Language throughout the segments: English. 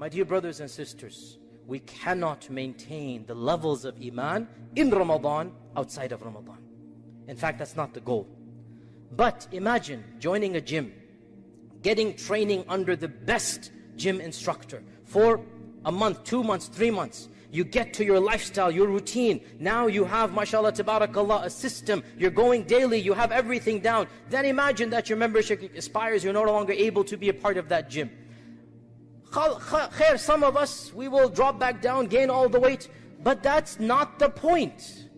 My dear brothers and sisters, we cannot maintain the levels of Iman in Ramadan outside of Ramadan. In fact, that's not the goal. But imagine joining a gym, getting training under the best gym instructor for a month, 2 months, 3 months. You get to your lifestyle, your routine. Now you have, mashallah, tabarakallah, a system. You're going daily, you have everything down. Then imagine that your membership expires, you're no longer able to be a part of that gym. Khair, some of us, we will drop back down, gain all the weight. But that's not the point.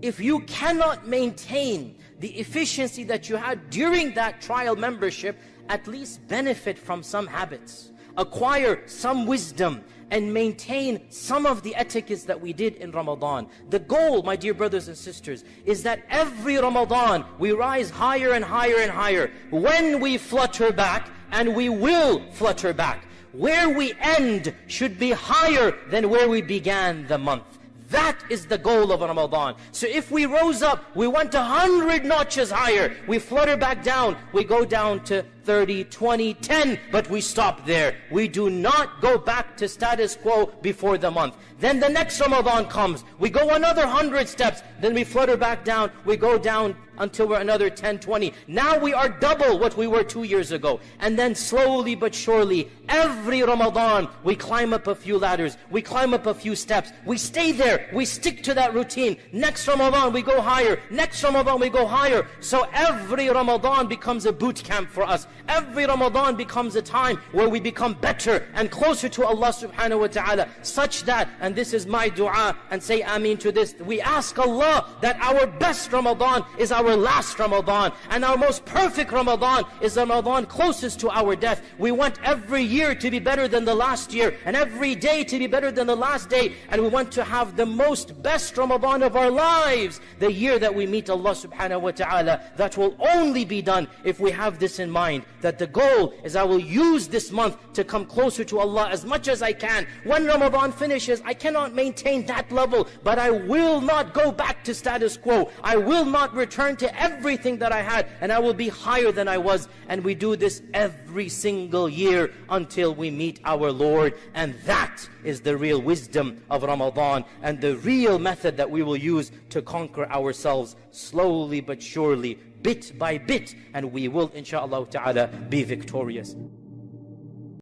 If you cannot maintain the efficiency that you had during that trial membership, at least benefit from some habits. Acquire some wisdom and maintain some of the etiquettes that we did in Ramadan. The goal, my dear brothers and sisters, is that every Ramadan we rise higher and higher and higher. When we flutter back, and we will flutter back, where we end should be higher than where we began the month. That is the goal of Ramadan. So if we rose up, we went 100 notches higher, we flutter back down, we go down to 30, 20, 10, but we stop there. We do not go back to status quo before the month. Then the next Ramadan comes, we go another 100 steps, then we flutter back down, we go down until we're another 10, 20. Now we are double what we were 2 years ago. And then slowly but surely, every Ramadan, we climb up a few ladders, we climb up a few steps, we stay there, we stick to that routine. Next Ramadan we go higher, next Ramadan we go higher. So every Ramadan becomes a boot camp for us. Every Ramadan becomes a time where we become better and closer to Allah subhanahu wa ta'ala, such that, and this is my dua, and say Ameen to this, we ask Allah that our best Ramadan is our last Ramadan, and our most perfect Ramadan is the Ramadan closest to our death. We want every year to be better than the last year, and every day to be better than the last day, and we want to have the most best Ramadan of our lives, the year that we meet Allah subhanahu wa ta'ala. That will only be done if we have this in mind, that the goal is I will use this month to come closer to Allah as much as I can. When Ramadan finishes, I cannot maintain that level, but I will not go back to status quo. I will not return to everything that I had, and I will be higher than I was. And we do this every single year until we meet our Lord. And that is the real wisdom of Ramadan, and the real method that we will use to conquer ourselves slowly but surely, bit by bit, and we will, inshaAllah ta'ala, be victorious.